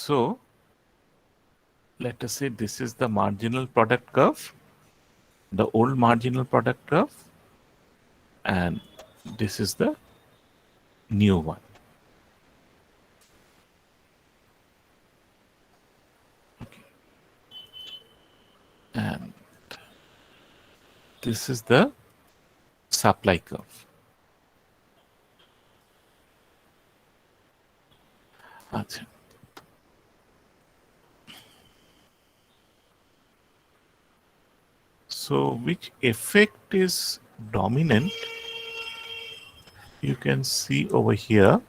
So let us say this is the marginal product curve, the old marginal product curve, and this is the new one. Okay. And this is the supply curve. Achha. So which effect is dominant? You can see over here.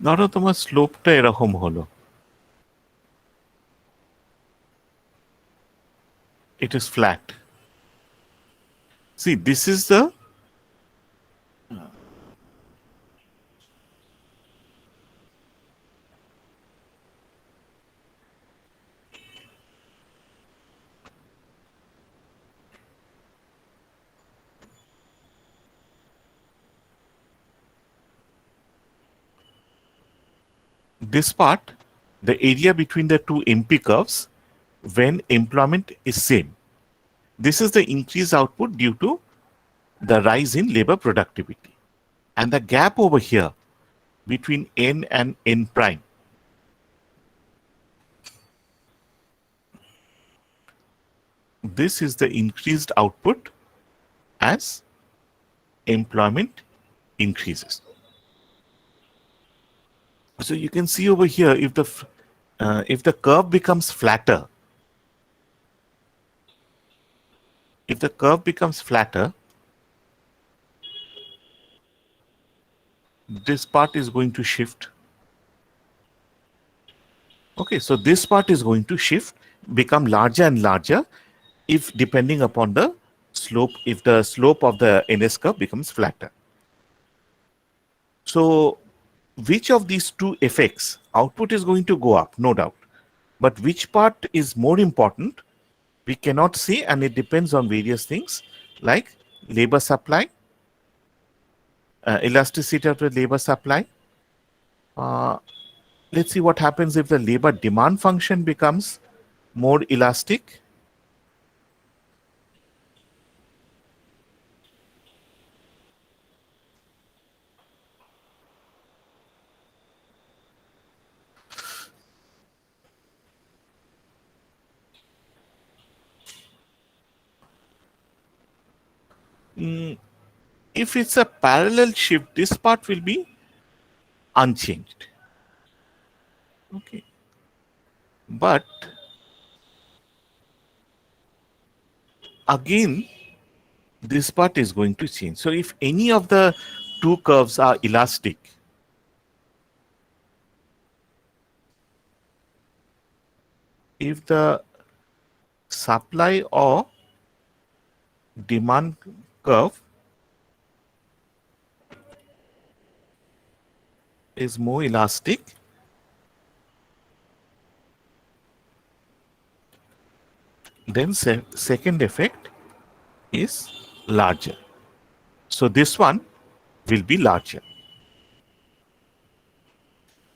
ধরো তোমার স্লোপটা এরকম হলো, it is flat. See, this is the this part, the area between the two MP curves when employment is same. This is the increased output due to the rise in labor productivity. And the gap over here between N and N prime, this is the increased output as employment increases. So you can see over here, if the curve becomes flatter, this part is going to shift. Okay, so this part is going to shift, become larger and larger if depending upon the slope, if the slope of the NS curve becomes flatter. So which of these two effects, output is going to go up, no doubt, but which part is more important, we cannot say, and it depends on various things like labor supply, elasticity of the labor supply. Let's see what happens if the labor demand function becomes more elastic. If it's a parallel shift, this part will be unchanged. Okay. But again, this part is going to change. So if any of the two curves are elastic, if the supply or demand curve is more elastic, then second effect is larger. So this one will be larger.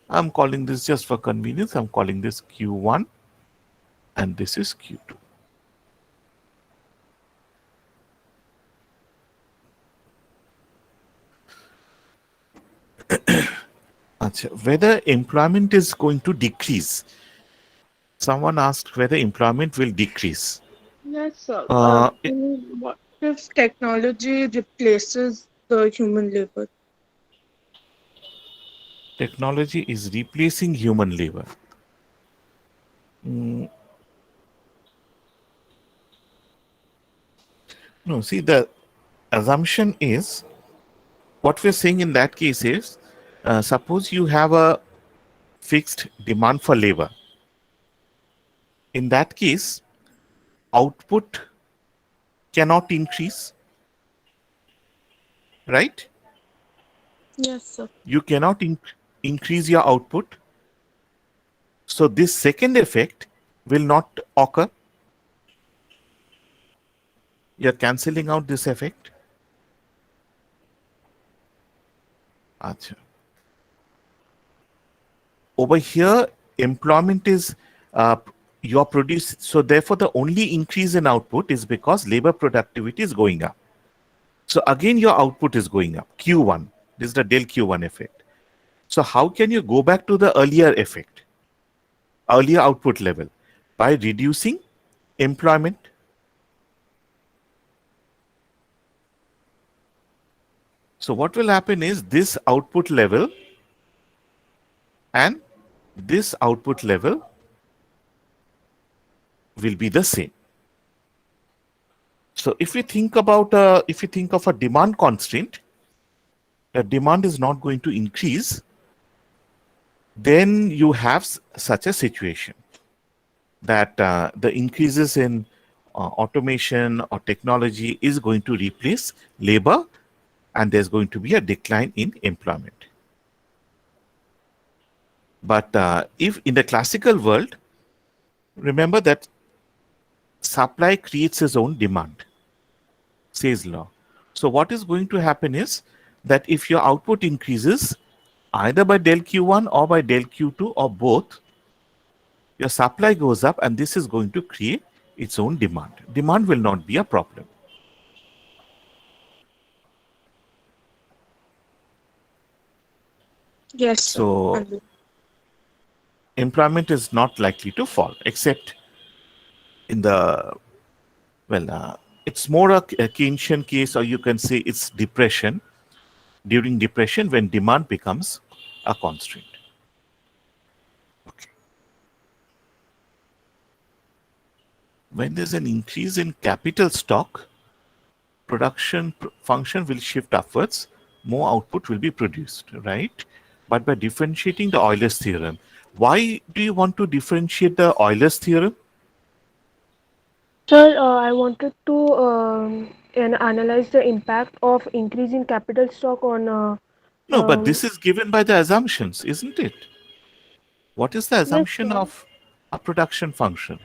I'm calling this, just for convenience, I'm calling this Q1 and this is Q2. Whether employment is going to decrease. Someone asked whether employment will decrease. Yes, sir. What if technology replaces the human labor? Technology is replacing human labor. No, see, the assumption is, what we're saying in that case is, suppose you have a fixed demand for labor. In that case, output cannot increase, right? Yes, sir. You cannot increase your output. So this second effect will not occur. You're cancelling out this effect. Acha. Over here, employment is you're producing. So therefore, the only increase in output is because labor productivity is going up. So again, your output is going up. Q1. This is the del Q1 effect. So how can you go back to the earlier effect, earlier output level? By reducing employment. So what will happen is this output level and this output level will be the same. So if you think about if you think of a demand constraint, the demand is not going to increase, then you have such a situation that the increases in automation or technology is going to replace labor, and there's going to be a decline in employment. But if in the classical world, remember that supply creates its own demand, says law. So what is going to happen is that if your output increases either by del Q1 or by del Q2 or both, your supply goes up, and this is going to create its own demand. Demand will not be a problem. Yes, sir. So employment is not likely to fall, except in the, well, it's more a Keynesian case, or you can say it's depression. During depression, when demand becomes a constraint. Okay. When there's an increase in capital stock, production function will shift upwards, more output will be produced, right? But by differentiating the Euler's theorem, why do you want to differentiate the Euler's theorem? Sir, I wanted to analyze the impact of increasing capital stock on. No, but Um, this is given by the assumptions, isn't it? What is the yes, assumption sir. of a production function?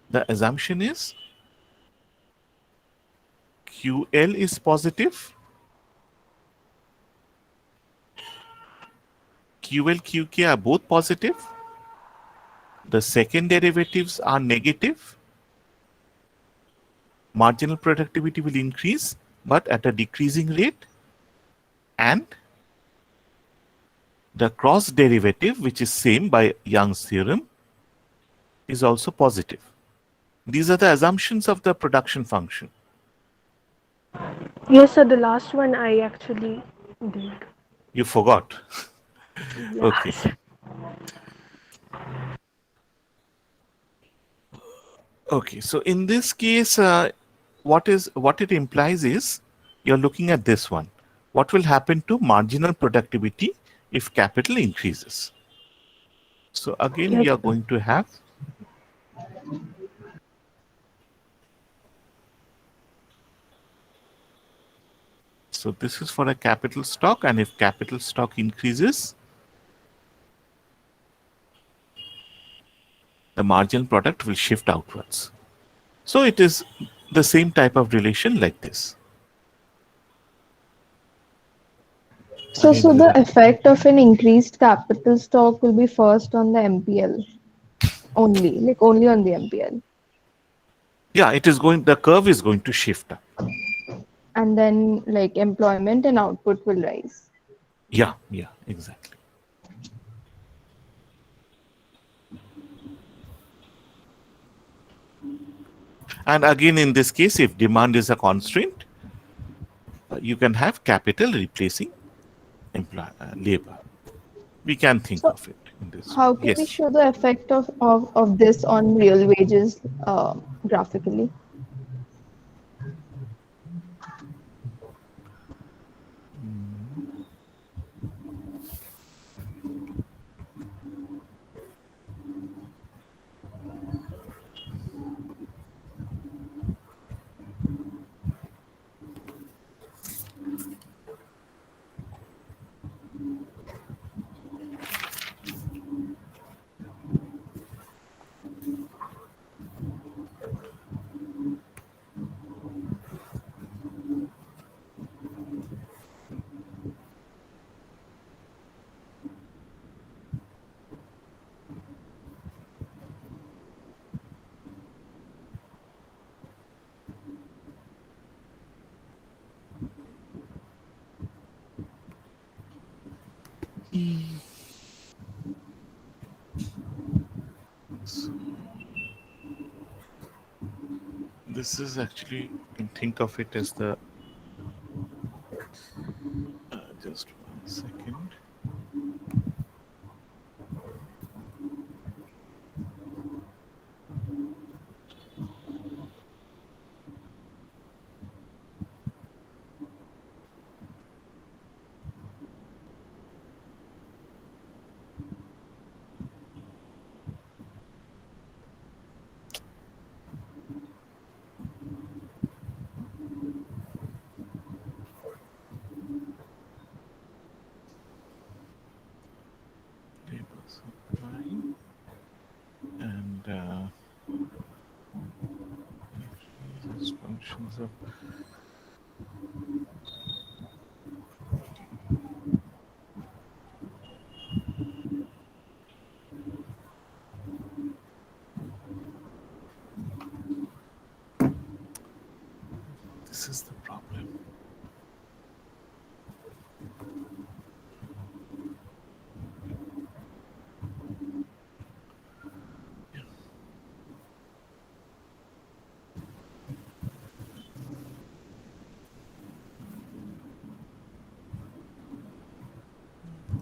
The assumption is QL is positive, QL, QK are both positive, the second derivatives are negative, marginal productivity will increase but at a decreasing rate, and the cross derivative, which is same by Young's theorem, is also positive. These are the assumptions of the production function. Yes, sir. The last one I actually did. You forgot. Okay. Yes. Okay. So in this case, what it implies is you're looking at this one. What will happen to marginal productivity if capital increases? So again, we Yes, are sir. going to have, so this is for a capital stock, and if capital stock increases, the marginal product will shift outwards. So it is the same type of relation like this. So Again, the effect of an increased capital stock will be first on the MPL only, like only on the MPL. yeah, it is going, the curve is going to shift up. And then like employment and output will rise. Yeah, exactly. And again, in this case, if demand is a constraint, you can have capital replacing labor. We can think So of it in this way. how can we Yes. show the effect of this on real wages graphically? So, this is actually, you can think of it as the just 1 second. Labor supply and these functions of this is the problem.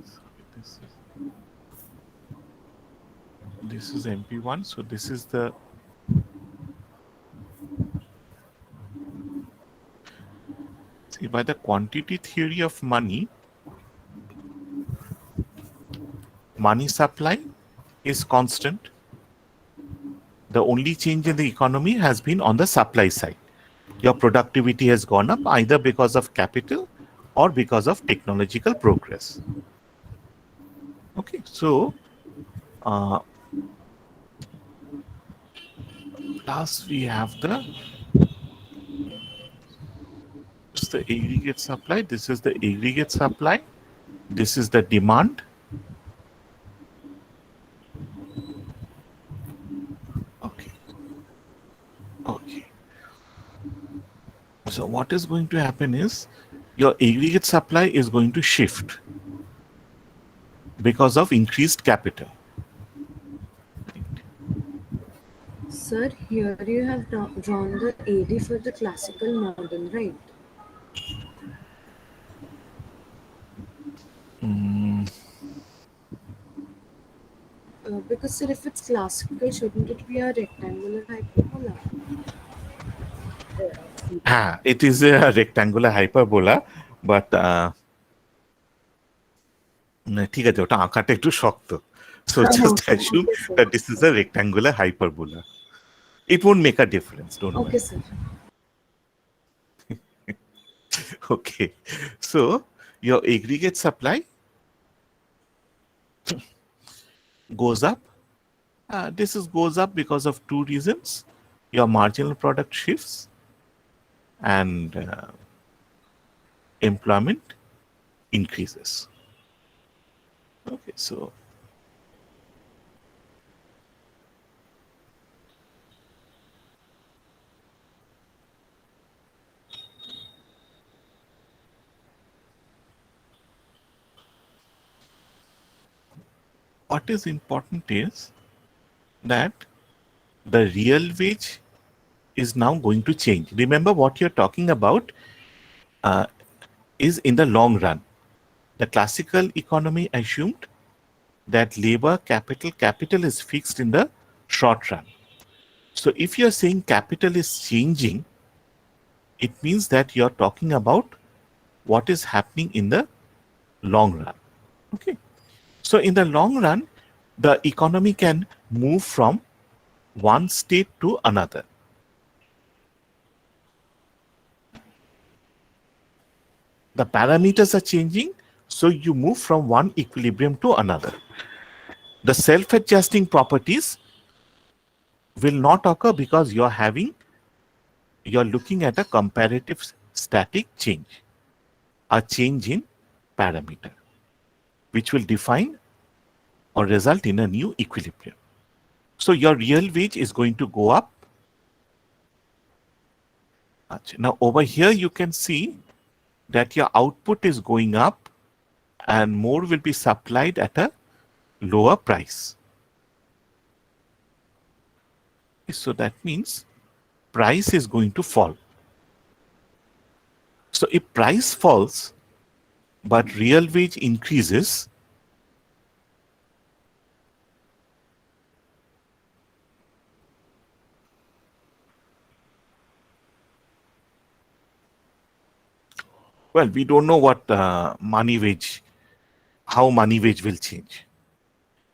Sorry, this is MP1, so this is the see, by the quantity theory of money supply is constant. The only change in the economy has been on the supply side. Your productivity has gone up either because of capital or because of technological progress. Okay, so plus we have the aggregate supply. This is the aggregate supply. This is the demand. Okay. Okay. So what is going to happen is your aggregate supply is going to shift because of increased capital. Sir, here you have drawn the AD for the classical model, right? Because sir, if it's classical, shouldn't it be a rectangular hyperbola? It is a rectangular hyperbola, but ঠিক আছে ওটা আঁকাটা একটু শক্ত. So just assume that this is a rectangular hyperbola. It won't make a difference, don't worry. Okay, sir. Okay, so your aggregate supply goes up. This goes up because of two reasons. Your marginal product shifts and employment increases. Okay, so what is important is that the real wage is now going to change. Remember, what you're talking about is in the long run. The classical economy assumed that labor capital is fixed in the short run. So if you're saying capital is changing, it means that you're talking about what is happening in the long run. Okay. So in the long run, the economy can move from one state to another. The parameters are changing, so you move from one equilibrium to another. The self-adjusting properties will not occur because you're looking at a comparative static change, a change in parameter, which will define or result in a new equilibrium. So your real wage is going to go up. Now over here you can see that your output is going up and more will be supplied at a lower price. So that means price is going to fall. So if price falls but real wage increases, well, we don't know what how money wage will change.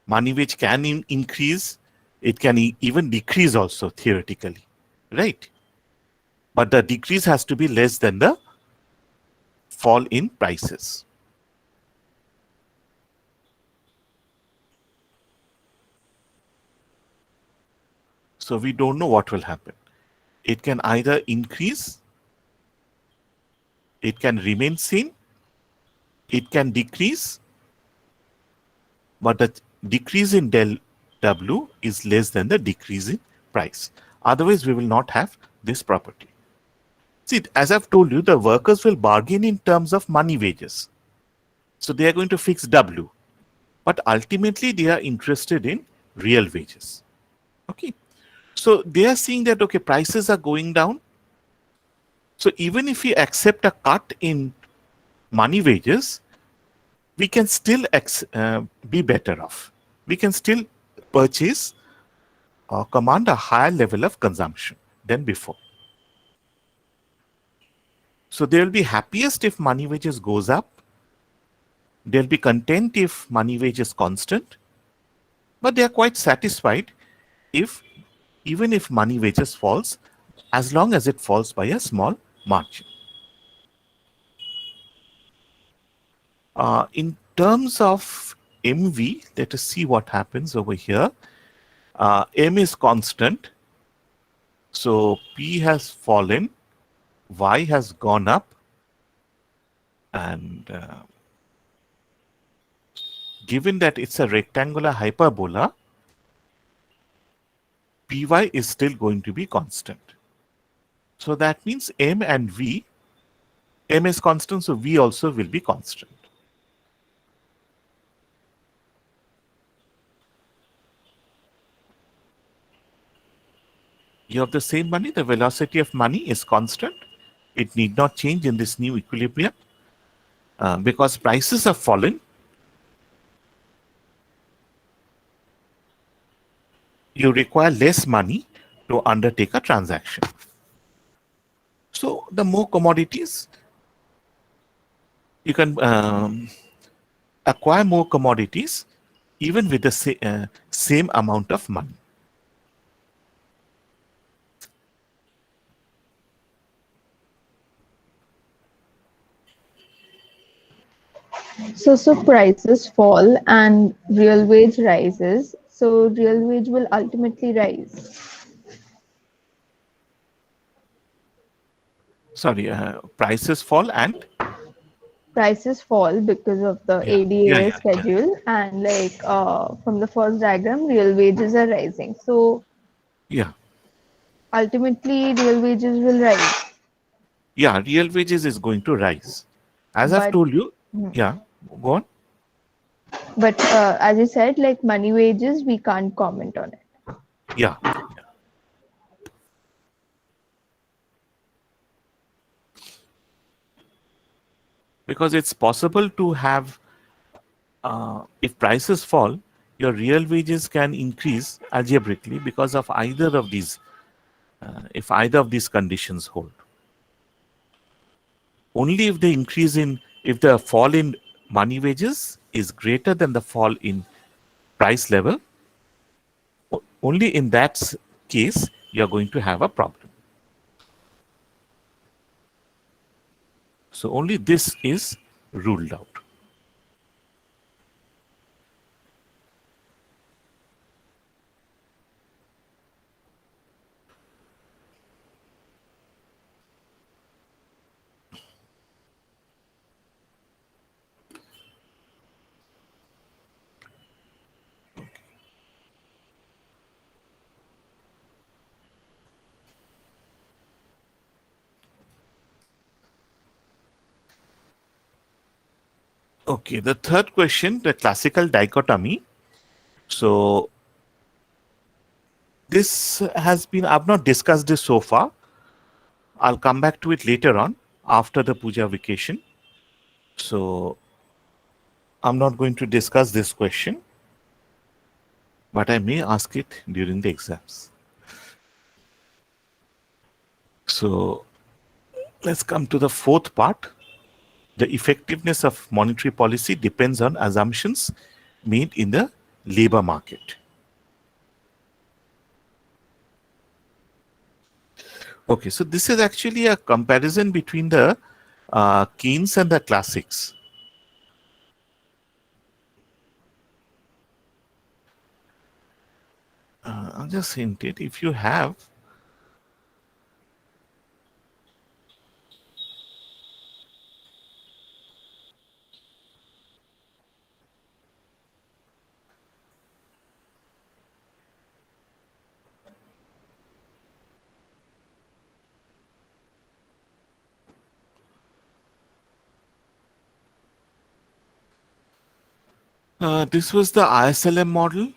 Money wage can increase, it can even decrease also theoretically, right? But the decrease has to be less than the fall in prices. So we don't know what will happen. It can either increase, it can remain same, it can decrease, but the decrease in del W is less than the decrease in price. Otherwise, we will not have this property. See, as I've told you, the workers will bargain in terms of money wages. So they are going to fix W. But ultimately, they are interested in real wages. Okay. So they are seeing that, okay, prices are going down. So even if we accept a cut in money wages, we can still be better off. We can still purchase or command a higher level of consumption than before. So they will be happiest if money wages goes up. They'll be content if money wage is constant. But they are quite satisfied if even if money wages falls, as long as it falls by a small margin. In terms of MV, let us see what happens over here. M is constant. So P has fallen, Y has gone up, and given that it's a rectangular hyperbola, Py is still going to be constant. So that means M and V, M is constant, so V also will be constant. You have the same money, the velocity of money is constant. It need not change in this new equilibrium because prices have fallen. You require less money to undertake a transaction. So the more commodities, you can acquire more commodities even with the same amount of money. So prices fall and real wage rises. So real wage will ultimately rise. Sorry, prices fall and Prices fall because of the ADA yeah. schedule, and like from the first diagram, real wages are rising. So Yeah. ultimately, real wages will rise. Yeah, real wages is going to rise. As I've But told you, yeah, go on. but as you said, like money wages, we can't comment on it. Yeah. Because it's possible to have, if prices fall, your real wages can increase algebraically because of either of these, if either of these conditions hold. Only if if the fall in money wages is greater than the fall in price level, only in that case, you're going to have a problem. So only this is ruled out. Okay, the third question, the classical dichotomy. So this has been, I've not discussed this so far. I'll come back to it later on after the puja vacation. So I'm not going to discuss this question, but I may ask it during the exams. So let's come to the fourth part. The effectiveness of monetary policy depends on assumptions made in the labor market. Okay, so this is actually a comparison between the Keynes and the classics. I'll just hint it. If you have this was the ISLM model.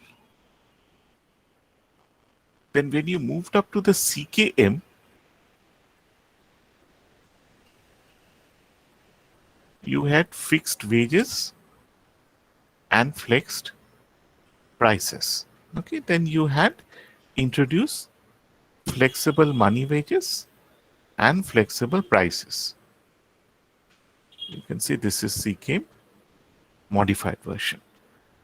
Then when you moved up to the CKM, you had fixed wages and flexed prices. Okay, then you had introduced flexible money wages and flexible prices. You can see this is CKM modified version.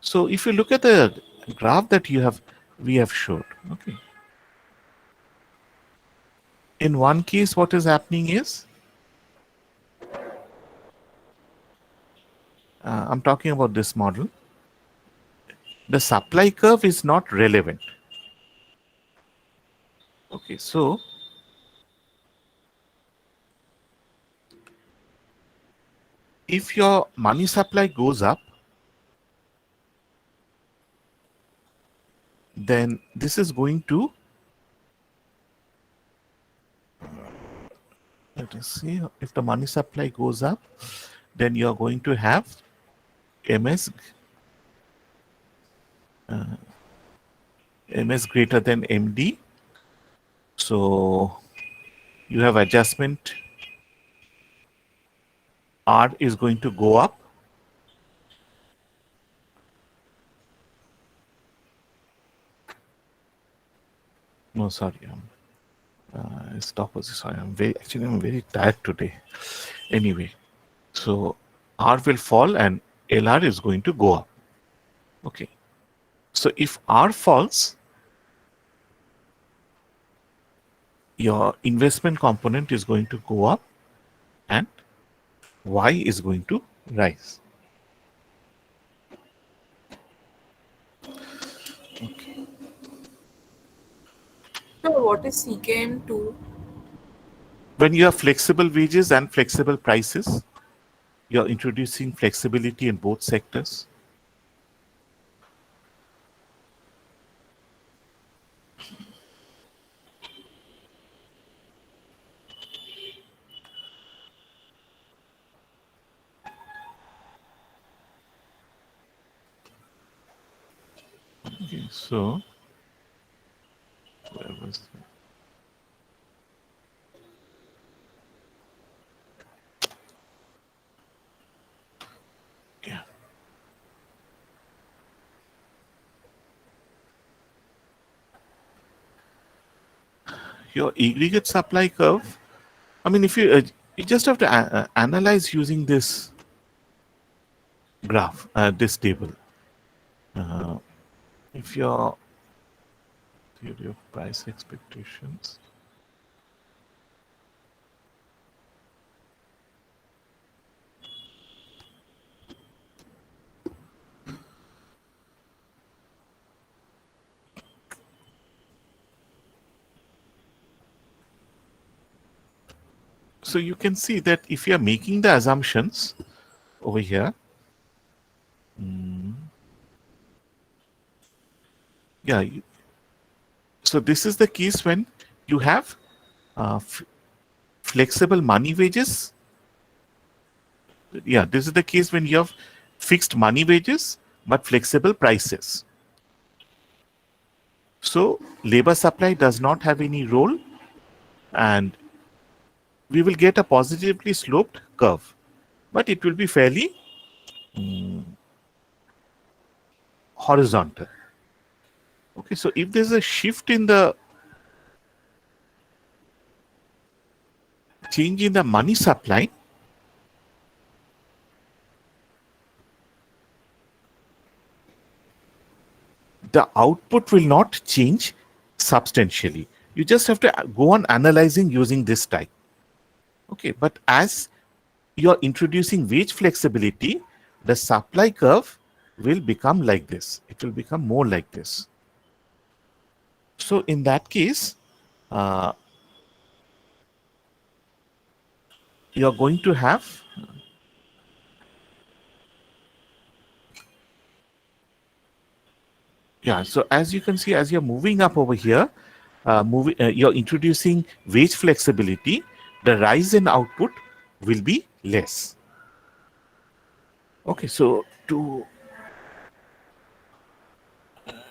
So if you look at the graph that we have showed, okay. In one case, what is happening is, I'm talking about this model, the supply curve is not relevant. Okay, so if your money supply goes up, then this is going to, let us see, if the money supply goes up, then you are going to have MS greater than MD. So you have adjustment, R is going to go up. No, sorry, stop. Sorry, I'm very tired today. Anyway, so R will fall and LR is going to go up. Okay. So if R falls, your investment component is going to go up and Y is going to rise. Okay. So what is CKM2? When you have flexible wages and flexible prices, you're introducing flexibility in both sectors. Okay, so where was that? Yeah. Your aggregate supply curve. I mean, if you just have to analyze using this graph, this table. If your theory of price expectations. So you can see that if you are making the assumptions over here, yeah, so this is the case when you have flexible money wages. Yeah, this is the case when you have fixed money wages but flexible prices. So labor supply does not have any role, and we will get a positively sloped curve, but it will be fairly horizontal. Okay, so if there's a shift in the change in the money supply, the output will not change substantially. You just have to go on analyzing using this type. Okay, but as you're introducing wage flexibility, the supply curve will become like this. It will become more like this. So in that case, you're going to have so as you can see, as you're moving up over here, you're introducing wage flexibility, the rise in output will be less. Okay, so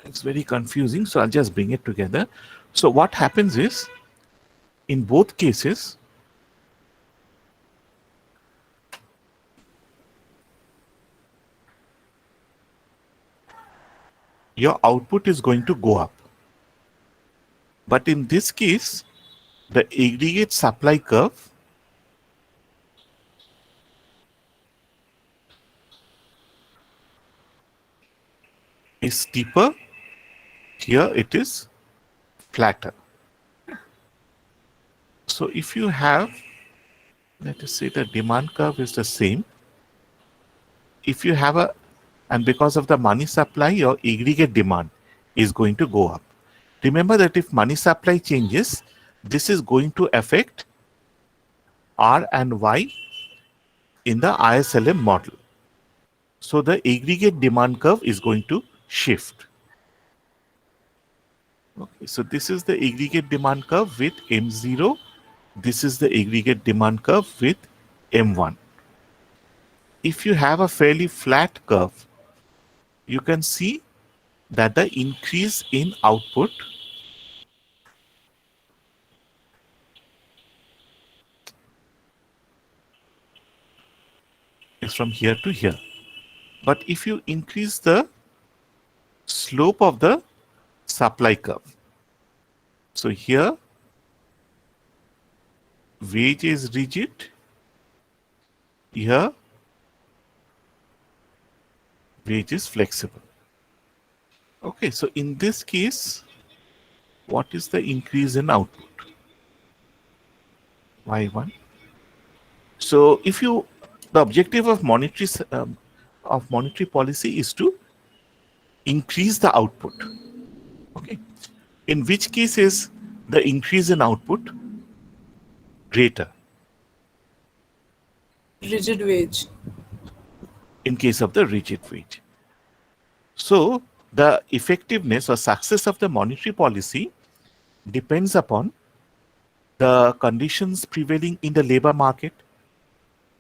it's very confusing, so I'll just bring it together. So what happens is, in both cases, your output is going to go up. But in this case, the aggregate supply curve is steeper. Here it is flatter. So if you have, let us say the demand curve is the same. If you have and because of the money supply, your aggregate demand is going to go up. Remember that if money supply changes, this is going to affect R and Y in the ISLM model. So the aggregate demand curve is going to shift. Okay, so this is the aggregate demand curve with M0. This is the aggregate demand curve with M1. If you have a fairly flat curve, you can see that the increase in output is from here to here. But if you increase the slope of the supply curve, so here wage is rigid, here wage is flexible. Okay, so in this case, what is the increase in output? Y1. So if you, the objective of monetary policy is to increase the output. Okay, in which case is the increase in output greater? Rigid wage. In case of the rigid wage. So the effectiveness or success of the monetary policy depends upon the conditions prevailing in the labor market,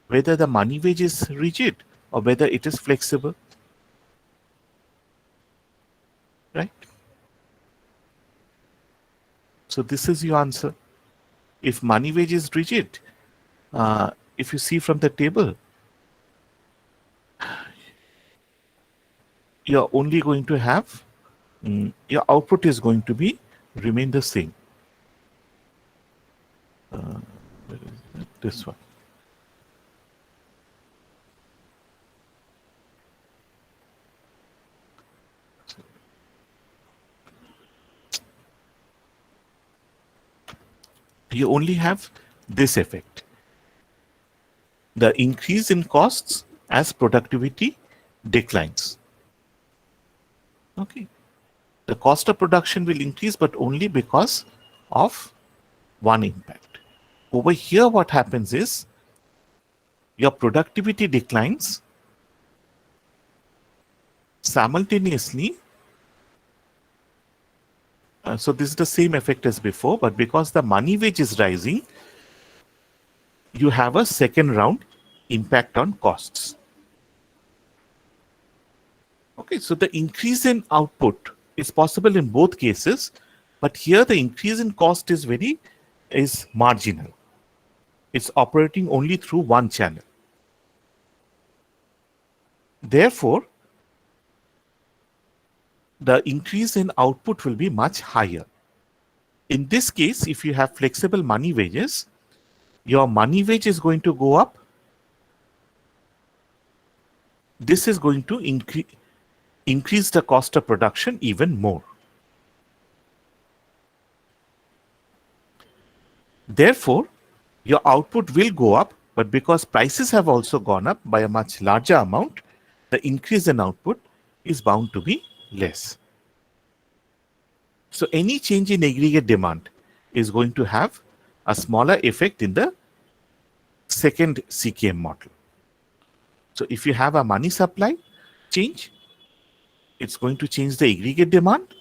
whether the money wage is rigid or whether it is flexible. Right? So this is your answer. If money wage is rigid, if you see from the table, you're only going to have, your output is going to remain the same. Where is it? This one. You only have this effect. The increase in costs as productivity declines. Okay. The cost of production will increase, but only because of one impact. Over here, what happens is your productivity declines simultaneously. So this is the same effect as before, but because the money wage is rising, you have a second round impact on costs. Okay, so the increase in output is possible in both cases, but here the increase in cost is marginal. It's operating only through one channel. Therefore, the increase in output will be much higher. In this case, if you have flexible money wages, your money wage is going to go up. This is going to increase the cost of production even more. Therefore, your output will go up, but because prices have also gone up by a much larger amount, the increase in output is bound to be less. So any change in aggregate demand is going to have a smaller effect in the second CKM model. So if you have a money supply change, it's going to change the aggregate demand.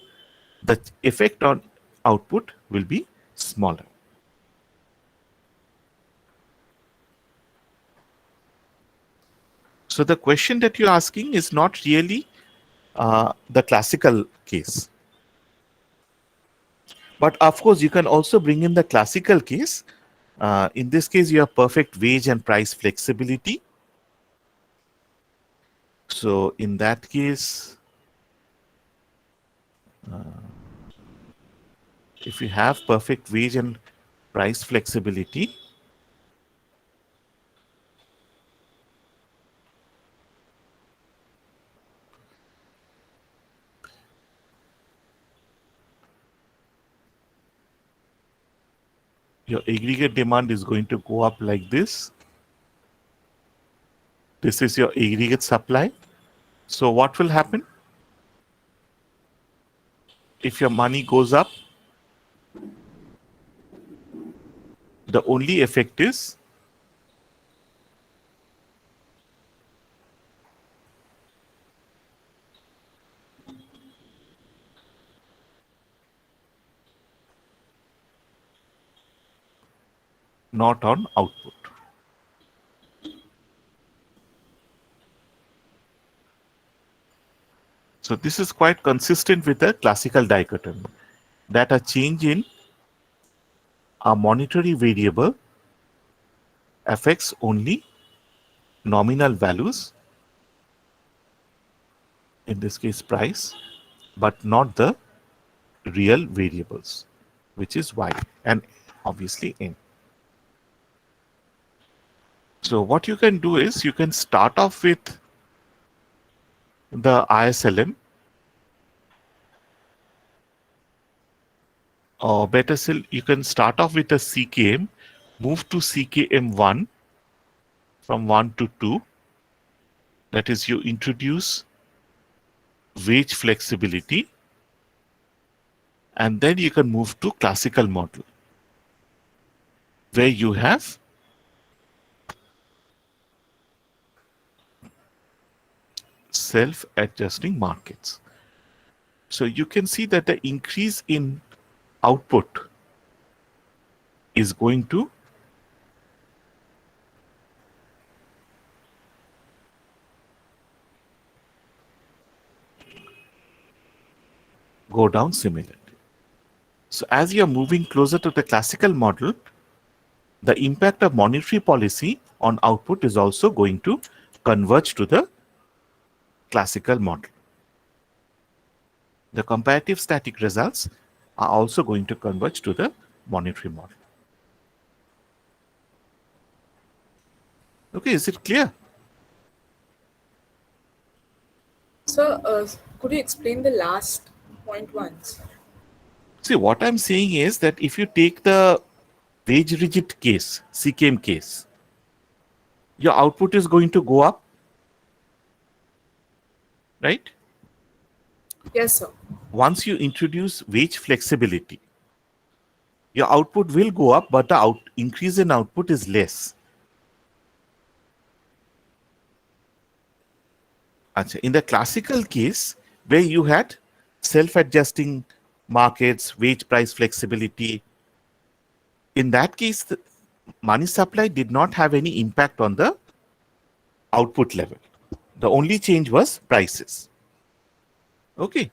The effect on output will be smaller. So the question that you're asking is not really the classical case. But of course, you can also bring in the classical case. In this case, you have perfect wage and price flexibility. So in that case, if you have perfect wage and price flexibility, your aggregate demand is going to go up like this. This is your aggregate supply. So what will happen? If your money goes up, the only effect is not on output. So this is quite consistent with the classical dichotomy, that a change in a monetary variable affects only nominal values, in this case price, but not the real variables, which is y and obviously n. So what you can do is you can start off with the ISLM, or better still, you can start off with a CKM, move to CKM1 from 1 to 2. That is, you introduce wage flexibility, and then you can move to classical model, where you have self-adjusting markets. So you can see that the increase in output is going to go down similarly. So as you're moving closer to the classical model, the impact of monetary policy on output is also going to converge to the classical model. The comparative static results are also going to converge to the monetary model. Okay, is it clear? So, could you explain the last point once? See, what I'm saying is that if you take the wage rigid case, CKM case, your output is going to go up, right? Yes, sir. Once you introduce wage flexibility, your output will go up, but the increase in output is less. In the classical case, where you had self-adjusting markets, wage price flexibility, in that case, the money supply did not have any impact on the output level. The only change was prices. Okay.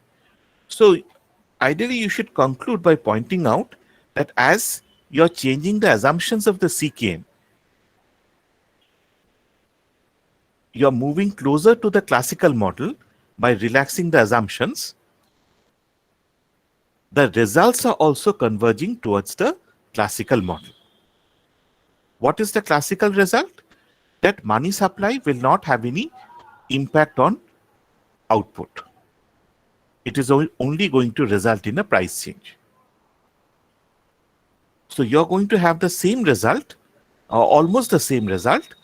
So ideally, you should conclude by pointing out that as you're changing the assumptions of the CKM, you're moving closer to the classical model by relaxing the assumptions. The results are also converging towards the classical model. What is the classical result? That money supply will not have any impact on output. It is only going to result in a price change. So you're going to have the same result, or almost the same result,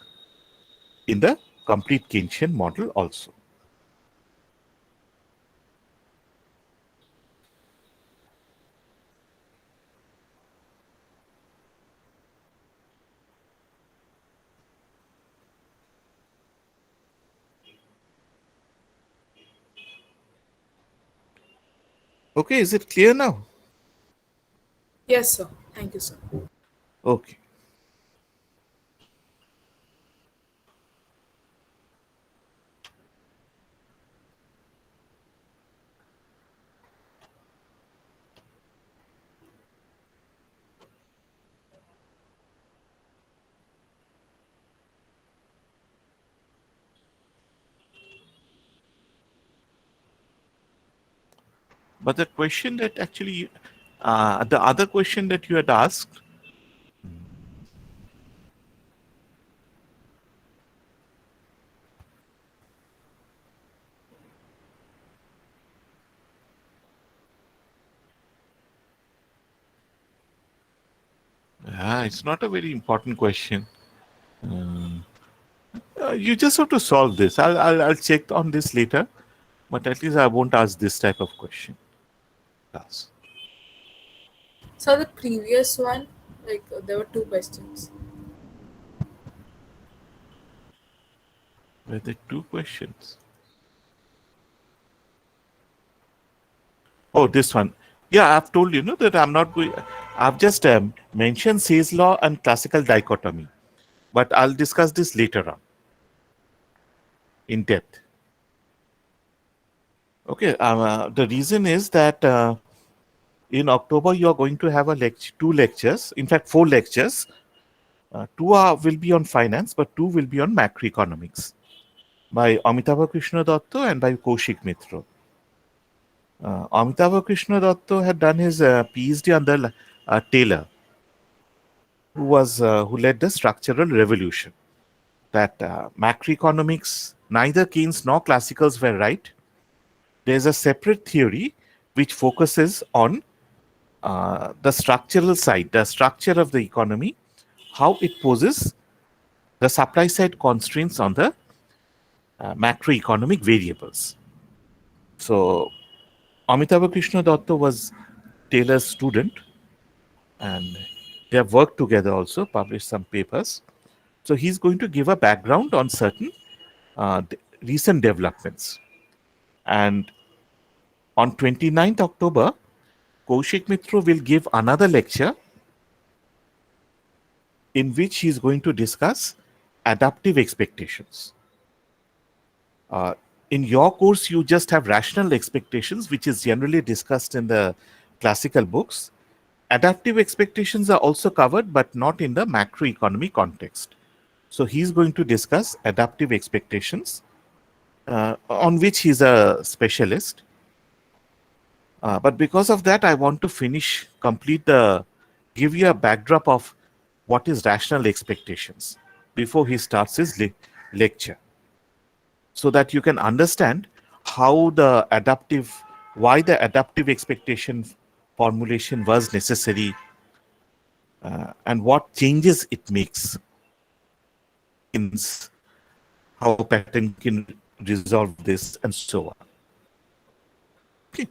in the complete Keynesian model also. Okay, is it clear now? Yes, sir. Thank you, sir. Okay. But the question that actually, the other question that you had asked, it's not a very important question. You just have to solve this. I'll check on this later, but at least I won't ask this type of question. Yes. So the previous one, like there were two questions. Were there two questions? Oh, this one. Yeah, I've told you, that I'm not going. I've just mentioned Say's law and classical dichotomy, but I'll discuss this later on in depth. Okay. The reason is that in October you are going to have two lectures. In fact, 4 lectures. Two will be on finance, but 2 will be on macroeconomics by Amitabha Krishna Datta and by Kaushik Mitra. Amitabha Krishna Datta had done his PhD under Taylor, who led the structural revolution. That macroeconomics, neither Keynes nor classicals were right. There's a separate theory which focuses on the structural side, the structure of the economy, how it poses the supply side constraints on the macroeconomic variables. So Amitabha Krishna Datta was Taylor's student, and they have worked together also, published some papers. So he's going to give a background on certain recent developments. And on 29th October, Kaushik Mitra will give another lecture in which he's going to discuss adaptive expectations. In your course, you just have rational expectations, which is generally discussed in the classical books. Adaptive expectations are also covered, but not in the macroeconomy context. So he's going to discuss adaptive expectations, on which he's a specialist. But because of that, I want to give you a backdrop of what is rational expectations before he starts his lecture, so that you can understand why the adaptive expectation formulation was necessary, and what changes it makes in how pattern can resolve this and so on. Okay.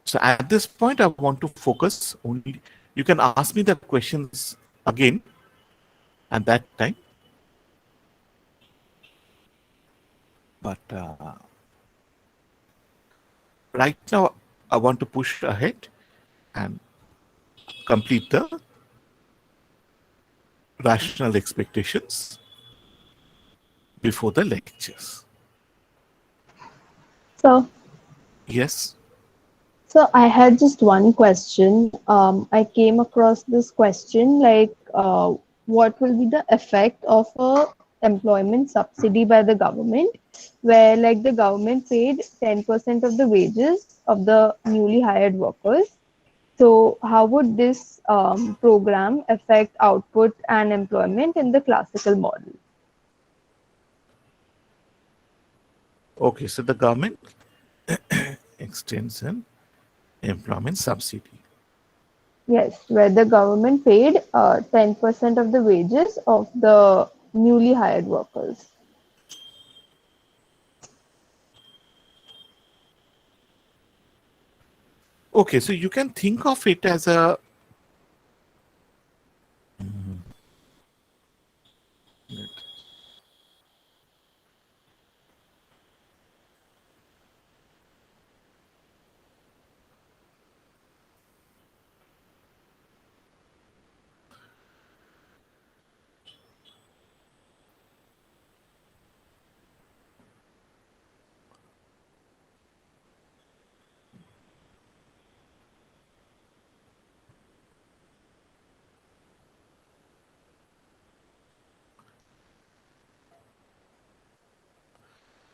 So at this point, I want to focus only. You can ask me the questions again at that time. But right now, I want to push ahead and complete the rational expectations before the lectures. So, Yes. So I had just one question. I came across this question like, what will be the effect of a employment subsidy by the government, where like the government paid 10% of the wages of the newly hired workers. So how would this program affect output and employment in the classical model? Okay, so the government extends an employment subsidy. Yes, where the government paid 10% of the wages of the newly hired workers. Okay, so you can think of it as a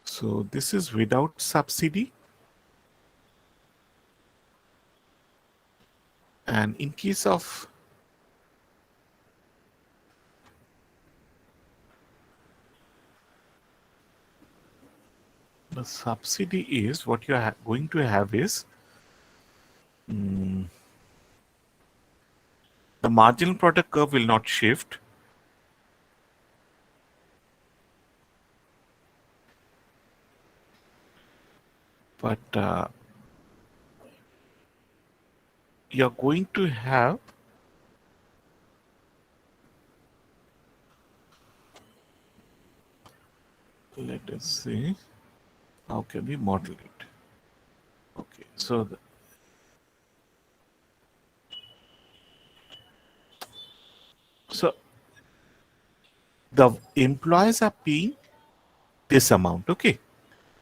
so this is without subsidy, and in case of the subsidy is what you are going to have is the marginal product curve will not shift. But you're going to have let us see how can we model it. Okay, so the employers are paying this amount. Okay,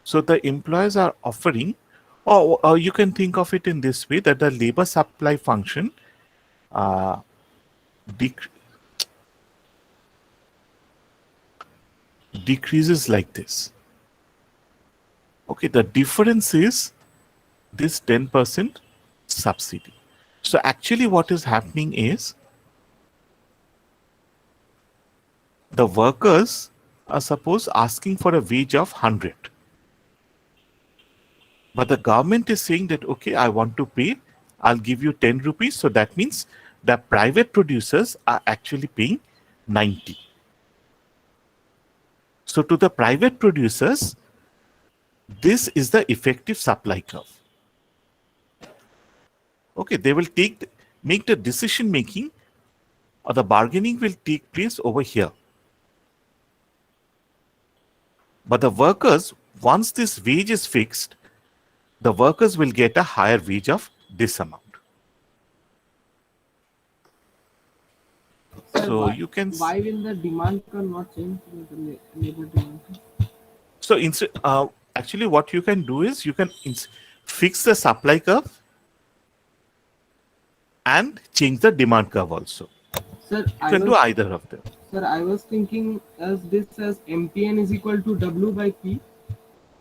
so the employers are offering, or you can think of it in this way, that the labor supply function uh, dec- decreases like this. Okay, the difference is this 10% subsidy. So actually what is happening is the workers are suppose asking for a wage of 100. But the government is saying that, okay, I want to pay, I'll give you 10 rupees. So that means the private producers are actually paying 90. So to the private producers, this is the effective supply curve. Okay, they will make the decision making, or the bargaining will take place over here. But the workers, once this wage is fixed, the workers will get a higher wage of this amount. Sir, So you can why will the demand curve not change with the labor demand curve? so instead actually what you can do is you can fix the supply curve and change the demand curve also. Sir, You can do either of them. sir, I was thinking as this as MPN is equal to W by P,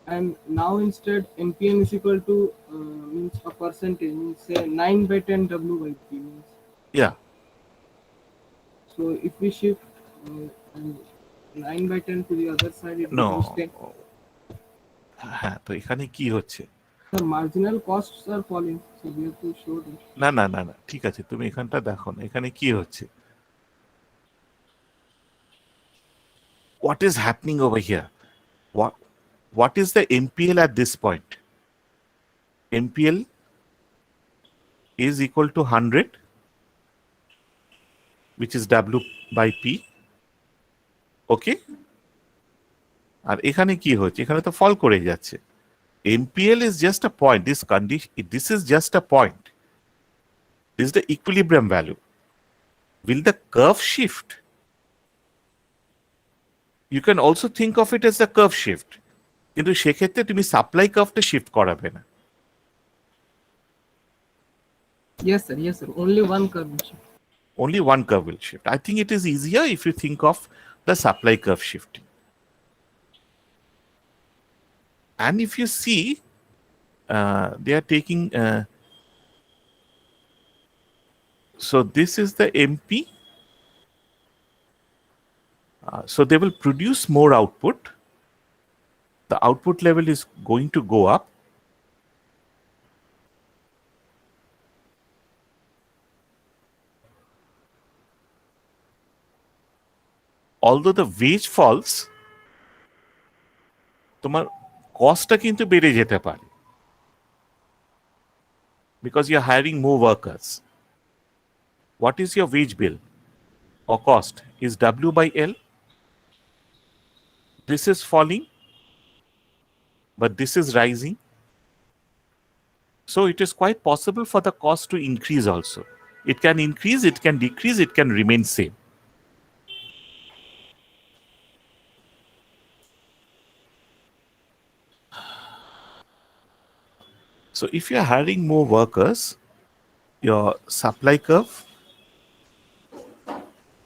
and now instead MPN is equal to means a percentage, means say 9 by 10 W by P means. Yeah. So if we shift and 9 by 10 to the other side, it No. becomes 10. হ্যাঁ, তো এখানে কি হচ্ছে? Sir, marginal costs are falling, so we have to show this. না না না না ঠিক আছে, তুমি এখানটা দেখো না, এখানে কি হচ্ছে? What is happening over here? What is the MPL at this point? MPL is equal to 100, which is W by P. Okay? আর এখানে কি হচ্ছে? এখানে তো ফল করে যাচ্ছে। MPL is just a point. This is just a point. This is the equilibrium value. Will the curve shift? You can also think of it as a curve shift. কিন্তু সেক্ষেত্রে তুমি সাপ্লাই কার্ভটা শিফট করাবে না। Yes, sir. Yes, sir. Only one curve will shift. Only one curve will shift. I think it is easier if you think of the supply curve shifting. And if you see, they are taking, so this is the MP. So they will produce more output. The output level is going to go up. Although the wage falls, তোমার কস্টটা কিন্তু বেড়ে যেতে পারে, because you're hiring more workers. What is your wage bill or cost? Is W by L. This is falling, but this is rising. So it is quite possible for the cost to increase also. It can increase, it can decrease, it can remain same. So if you are hiring more workers, your supply curve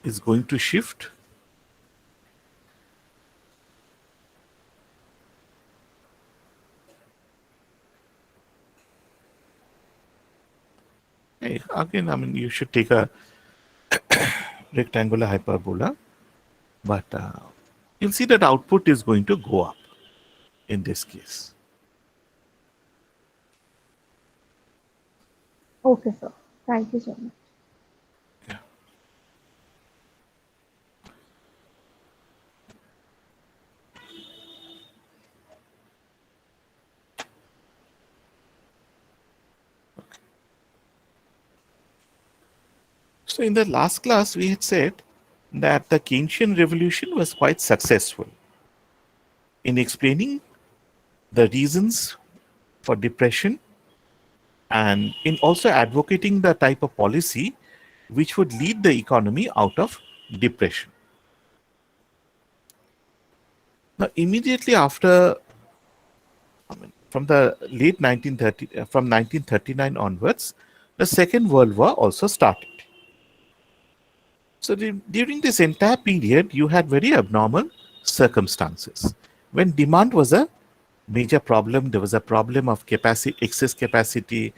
is going to shift. Again, I mean, you should take a rectangular hyperbola, but you'll see that output is going to go up in this case. Okay, sir. Thank you so much. So in the last class, we had said that the Keynesian revolution was quite successful in explaining the reasons for depression and in also advocating the type of policy which would lead the economy out of depression. Now, immediately after, from the late 1930, from 1939 onwards, the Second World War also started. So during this entire period, you had very abnormal circumstances. When demand was a major problem, there was a problem of capacity, excess capacity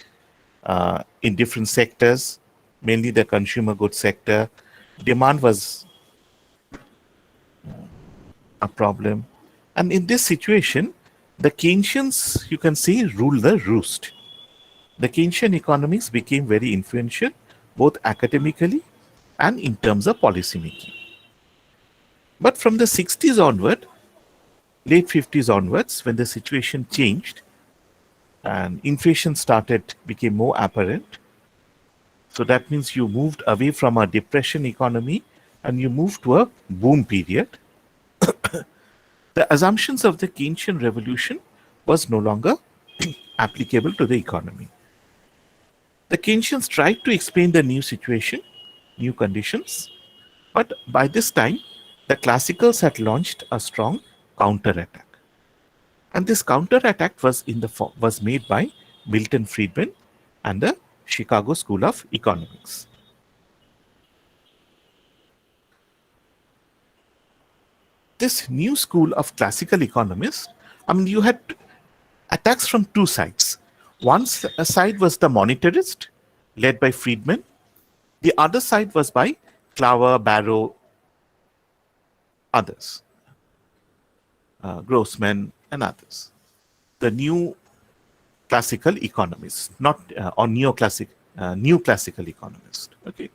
in different sectors, mainly the consumer goods sector. Demand was a problem. And in this situation, the Keynesians, you can say, ruled the roost. The Keynesian economics became very influential, both academically and in terms of policy making. But from the 60s onward, late 50s onwards, when the situation changed and inflation became more apparent, so that means you moved away from a depression economy and you moved to a boom period. The assumptions of the Keynesian revolution was no longer applicable to the economy. The Keynesians tried to explain the new situation, new conditions, but by this time, the classicals had launched a strong counterattack. And this counterattack was made by Milton Friedman and the Chicago School of Economics. This new school of classical economists, you had attacks from two sides. One side was the monetarist, led by Friedman. The other side was by Clower, Barrow, others, Grossman, and others. The new classical economists, not or new classical economists. Okay.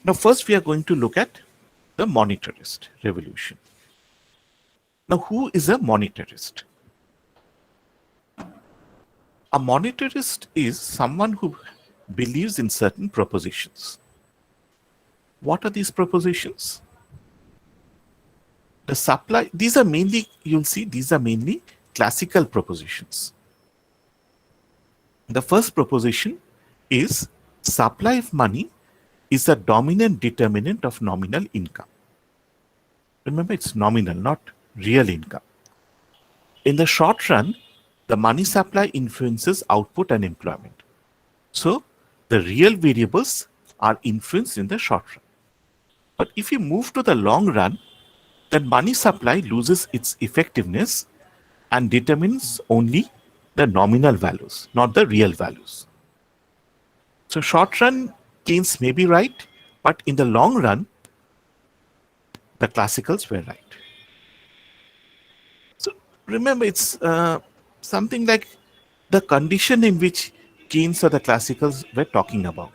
Now, first we are going to look at the monetarist revolution. Now, who is a monetarist? A monetarist is someone who believes in certain propositions. What are these propositions? The supply, these are mainly, you'll see, these are mainly classical propositions. The first proposition is supply of money is a dominant determinant of nominal income. Remember, it's nominal, not real income. In the short run, the money supply influences output and employment. So the real variables are influenced in the short run. But if you move to the long run, then money supply loses its effectiveness and determines only the nominal values, not the real values. So short run Keynes may be right, but in the long run, the classicals were right. So remember, it's something like the condition in which Keynes or the classicals were talking about.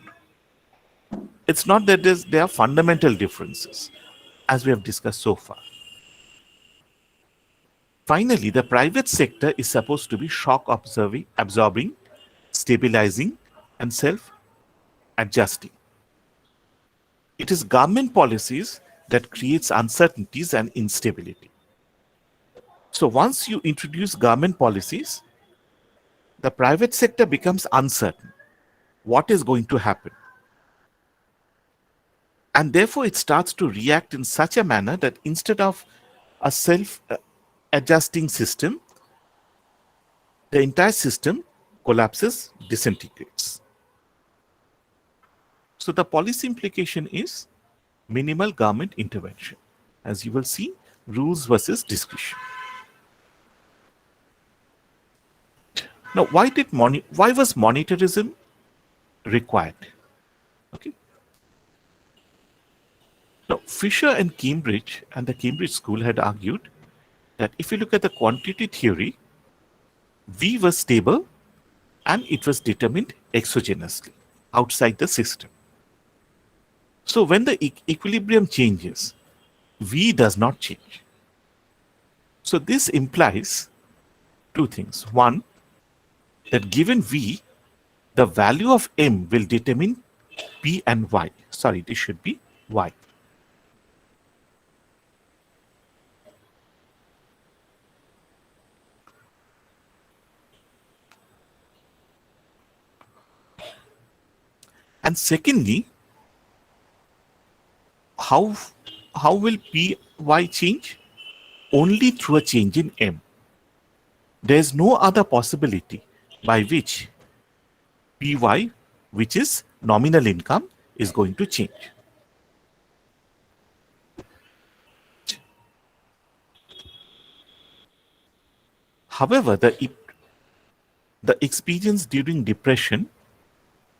It's not that there are fundamental differences, as we have discussed so far. Finally, the private sector is supposed to be shock absorbing, stabilizing, and self-adjusting. It is government policies that creates uncertainties and instability. So once you introduce government policies, the private sector becomes uncertain. What is going to happen? And therefore, it starts to react in such a manner that instead of a self-adjusting system, the entire system collapses, disintegrates. So the policy implication is minimal government intervention. As you will see, rules versus discretion. Now, why was monetarism required? Okay. Now, Fisher and Cambridge and the Cambridge School had argued that if you look at the quantity theory, V was stable and it was determined exogenously outside the system. So when the equilibrium changes, V does not change. So this implies two things. One, that given V, the value of M will determine P and Y. Sorry, this should be Y. And secondly, how will Py change? Only through a change in M. There is no other possibility by which Py, which is nominal income, is going to change. However, the experience during depression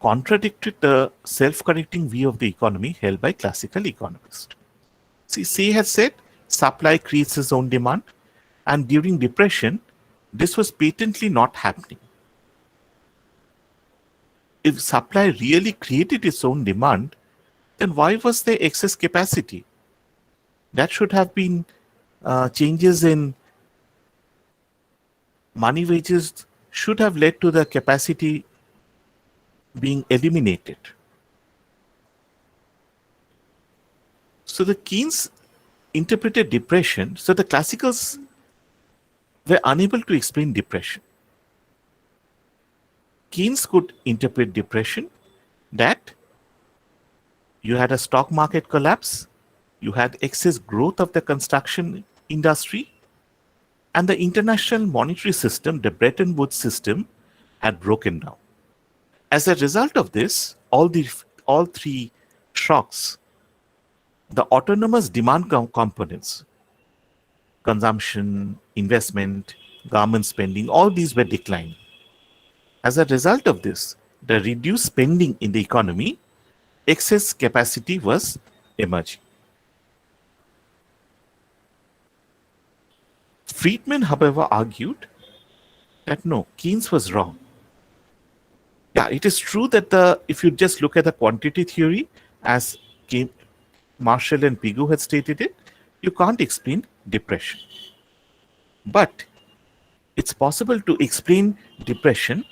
contradicted the self-correcting view of the economy held by classical economists. See, Say has said supply creates its own demand, and during depression, this was patently not happening. If supply really created its own demand, then why was there excess capacity? That should have been changes in money wages should have led to the capacity being eliminated. So the Keynes interpreted depression, so the classicals were unable to explain depression. Keynes could interpret depression that you had a stock market collapse, you had excess growth of the construction industry, and the international monetary system, the Bretton Woods system, had broken down. As a result of this, all three shocks, the autonomous demand components, consumption, investment, government spending, all these were declining. As a result of this, the reduced spending in the economy, excess capacity was emerging. Friedman, however, argued that no, Keynes was wrong. Yeah, it is true that if you just look at the quantity theory, as Marshall and Pigou had stated it, you can't explain depression. But it's possible to explain depression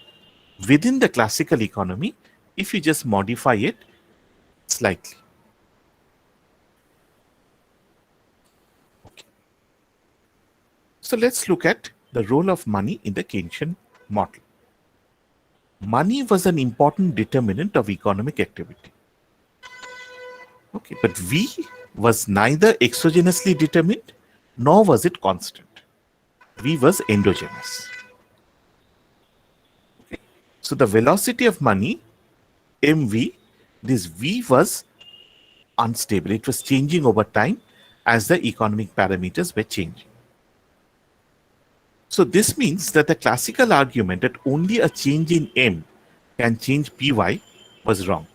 within the classical economy if you just modify it slightly. Okay. So let's look at the role of money in the Keynesian model. Money was an important determinant of economic activity. Okay, but V was neither exogenously determined nor was it constant. V was endogenous. Okay. So the velocity of money MV, this V was unstable. It was changing over time as the economic parameters were changing. So this means that the classical argument that only a change in M can change Py was wrong.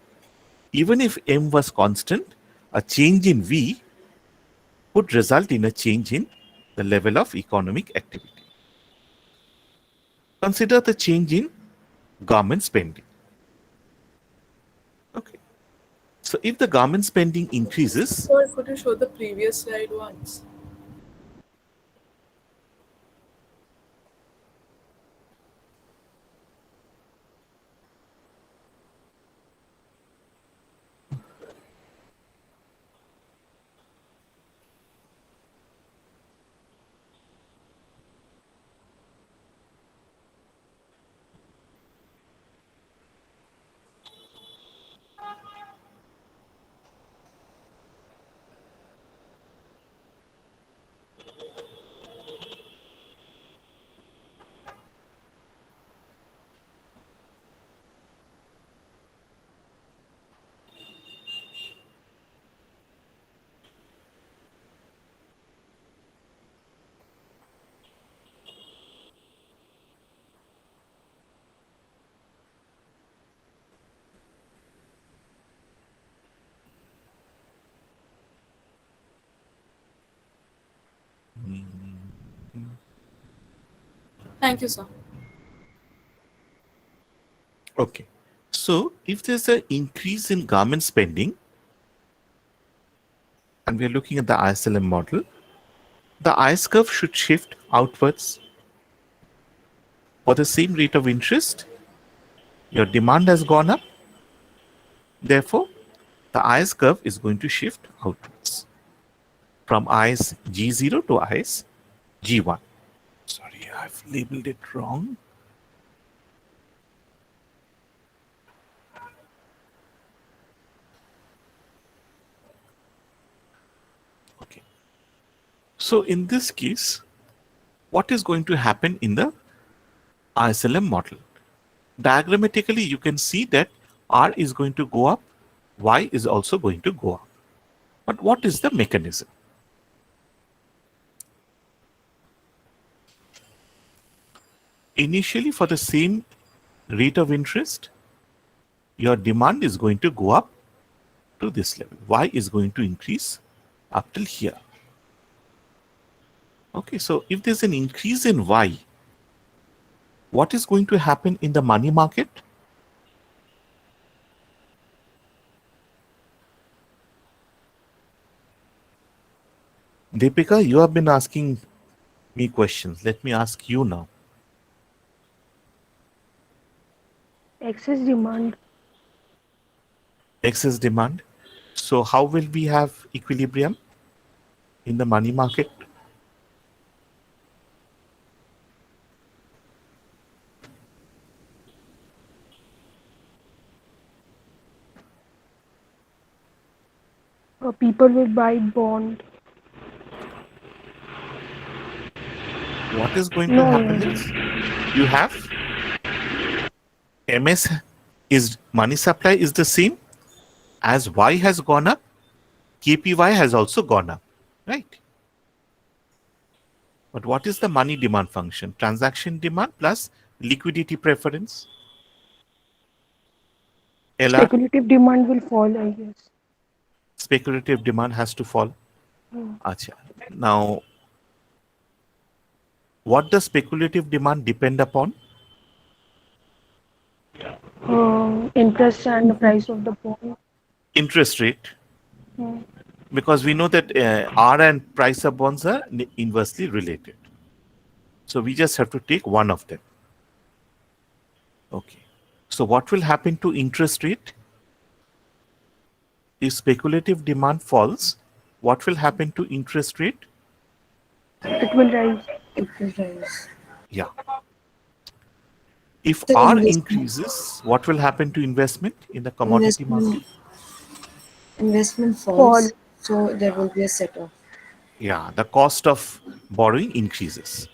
Even if M was constant, a change in V would result in a change in the level of economic activity. Consider the change in government spending. Okay. So if the government spending increases, Sir, could you show the previous slide once? Thank you, sir. okay. So if there's an increase in government spending, and we're looking at the ISLM model, the IS curve should shift outwards. For the same rate of interest, your demand has gone up. Therefore, the IS curve is going to shift outwards from IS G0 to IS G1. Sorry, I've labeled it wrong. Okay. So in this case, what is going to happen in the ISLM model? Diagrammatically, you can see that R is going to go up, Y is also going to go up. But what is the mechanism? Initially, for the same rate of interest, your demand is going to go up to this level. Y is going to increase up till here. Okay, so if there's an increase in Y, what is going to happen in the money market? Deepika, you have been asking me questions. Let me ask you now. Excess demand. Excess demand. So how will we have equilibrium in the money market? People will buy bond. What is going to No, happen no. is you have MS is money supply is the same as Y has gone up, KPY has also gone up, right? But what is the money demand function? Transaction demand plus liquidity preference. LR, Speculative demand will fall, I guess. speculative demand has to fall. Acha. Now, what does speculative demand depend upon? Interest and the price of the bond. Interest rate. Hmm. Because we know that R and price of bonds are inversely related. So we just have to take one of them. Okay. So what will happen to interest rate? If speculative demand falls, what will happen to interest rate? It will rise. It will rise. Yeah. If The R investment- increases, what will happen to investment in the commodity market? Investment falls, Fall. so there will be a set-off. Yeah, the cost of borrowing increases.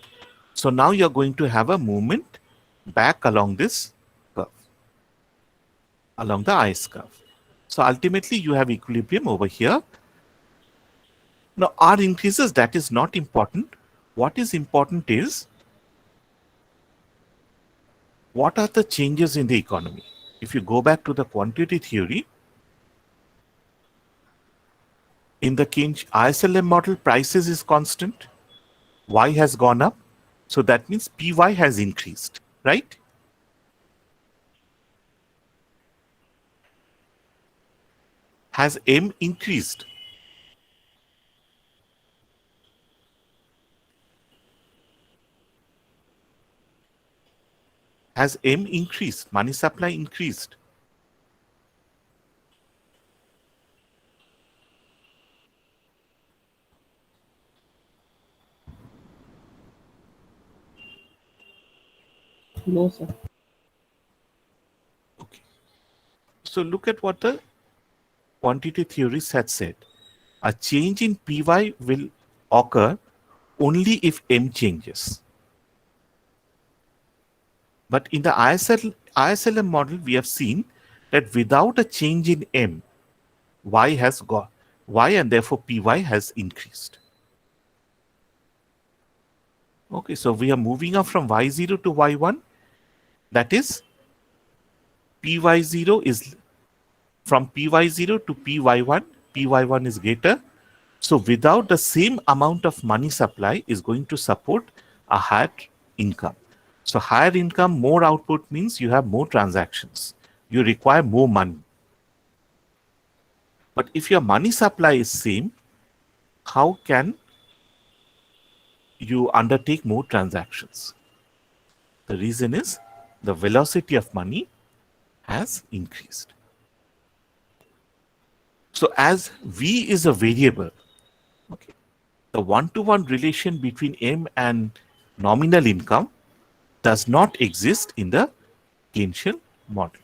So now you're going to have a movement back along this curve. along the IS curve. So ultimately you have equilibrium over here. Now R increases, that is not important. What is important is what are the changes in the economy? If you go back to the quantity theory, in the ISLM model, prices is constant, Y has gone up, so that means PY has increased, right? Has M increased? Has M increased? Money supply increased? No, sir. Okay. So look at what the quantity theorists had said. A change in PY will occur only if M changes. But in the ISLM model, we have seen that without a change in M, Y has got Y and therefore PY has increased. Okay, so we are moving up from Y0 to Y1. That is, PY0 is from PY0 to PY1. PY1 is greater. So without the same amount of money supply is going to support a higher income. So higher income, more output means you have more transactions. You require more money. But if your money supply is same, how can you undertake more transactions? The reason is the velocity of money has increased. So as V is a variable, okay, the one-to-one relation between M and nominal income does not exist in the Keynesian model.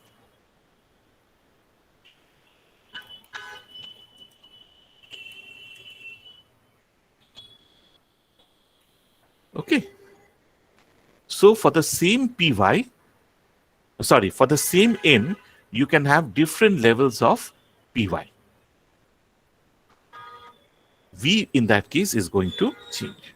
Okay. So for the same PY, for the same N, you can have different levels of PY. V in that case is going to change.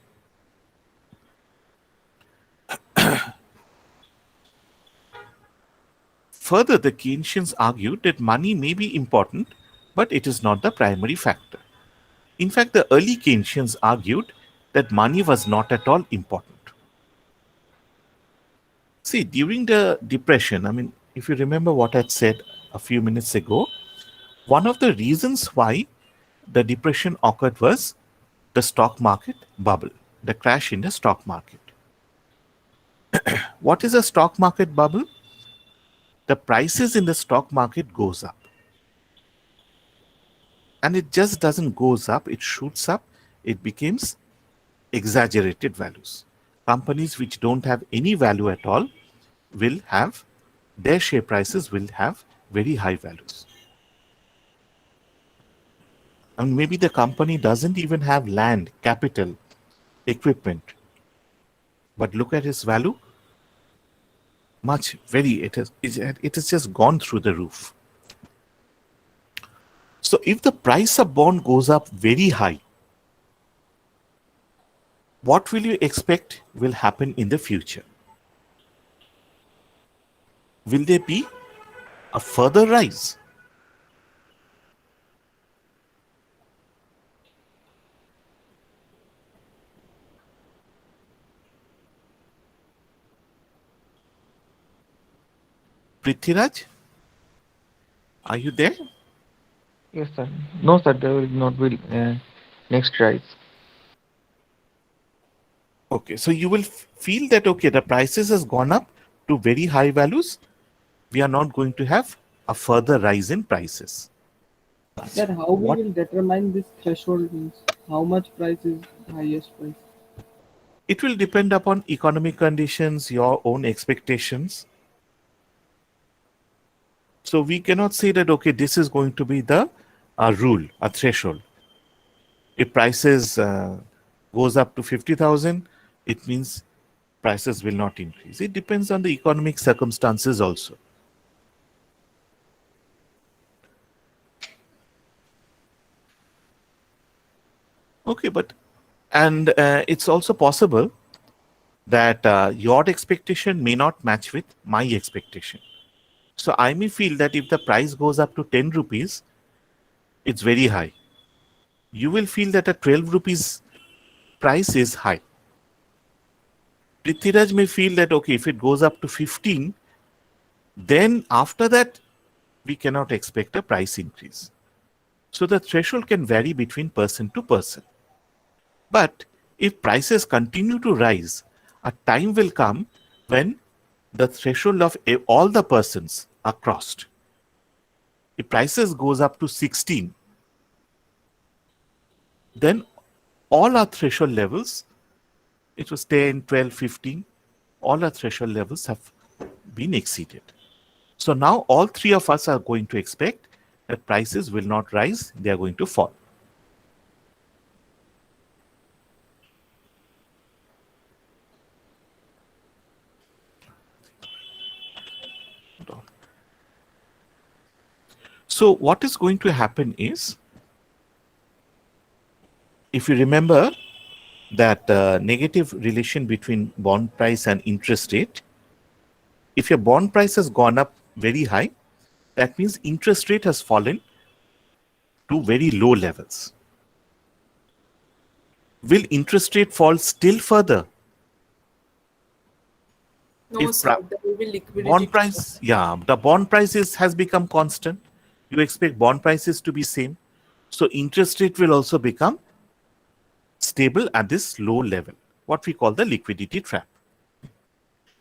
Further, the Keynesians argued that money may be important, but it is not the primary factor. In fact, the early Keynesians argued that money was not at all important. See, during the Depression, I mean, if you remember what I said a few minutes ago, one of the reasons why the Depression occurred was the stock market bubble, the crash in the stock market. What is a stock market bubble? The prices in the stock market goes up. And it just doesn't goes up, it shoots up, it becomes exaggerated values. Companies which don't have any value at all will have, their share prices will have very high values. And maybe the company doesn't even have land, capital, equipment. But look at its value. It has just gone through the roof. So if the price of bond goes up very high, what will you expect will happen in the future? Will there be a further rise? Prithviraj, are you there? Yes, sir. No, sir, there will not be next rise. Okay, so you will feel that, okay, the prices has gone up to very high values. We are not going to have a further rise in prices. Sir, how we will determine this threshold means how much price is highest price? It will depend upon economic conditions, your own expectations. So we cannot say that, okay, this is going to be the rule, a threshold. If prices goes up to 50,000, it means prices will not increase. It depends on the economic circumstances also. Okay, but and it's also possible that your expectation may not match with my expectation. So I may feel that if the price goes up to 10 rupees, it's very high. You will feel that a 12 rupees price is high. Prithviraj may feel that okay, if it goes up to 15, then after that we cannot expect a price increase. So the threshold can vary between person to person. But if prices continue to rise, a time will come when the threshold of all the persons are crossed. If prices goes up to 16, then all our threshold levels, it was 10, 12, 15, all our threshold levels have been exceeded. So now all three of us are going to expect that prices will not rise, they are going to fall. So what is going to happen is, if you remember that negative relation between bond price and interest rate, if your bond price has gone up very high, that means interest rate has fallen to very low levels. Will interest rate fall still further? No, If sir, there will be liquidity. Bond price, yeah, the bond prices has become constant. You expect bond prices to be same. So interest rate will also become stable at this low level, what we call the liquidity trap.